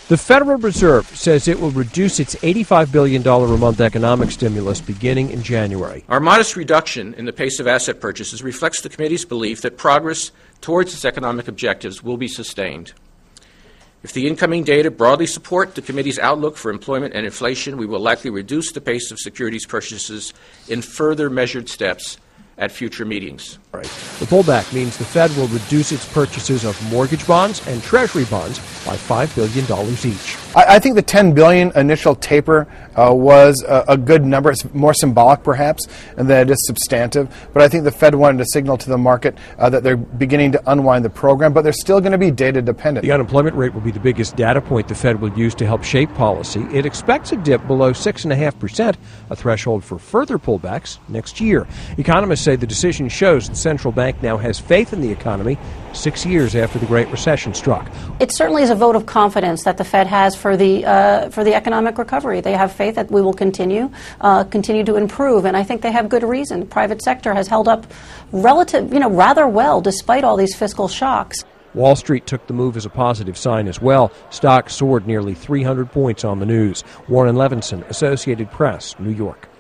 The Federal Reserve says it will reduce its $85 billion a month economic stimulus beginning in January. Our modest reduction in the pace of asset purchases reflects the committee's belief that progress towards its economic objectives will be sustained. If the incoming data broadly support the committee's outlook for employment and inflation, we will likely reduce the pace of securities purchases in further measured steps at future meetings. The pullback means the Fed will reduce its purchases of mortgage bonds and Treasury bonds by $5 billion each. I think the $10 billion initial taper was a good number. It's more symbolic, perhaps, than it is substantive. But I think the Fed wanted to signal to the market that they're beginning to unwind the program, but they're still going to be data dependent. The unemployment rate will be the biggest data point the Fed will use to help shape policy. It expects a dip below 6.5%, a threshold for further pullbacks next year. Economists say the decision shows the central bank now has faith in the economy 6 years after the Great Recession struck. It certainly is a vote of confidence that the Fed has for the economic recovery. They have faith that we will continue to improve, and I think they have good reason. The private sector has held up rather well despite all these fiscal shocks. Wall Street took the move as a positive sign as well. Stocks soared nearly 300 points on the news. Warren Levinson, Associated Press, New York.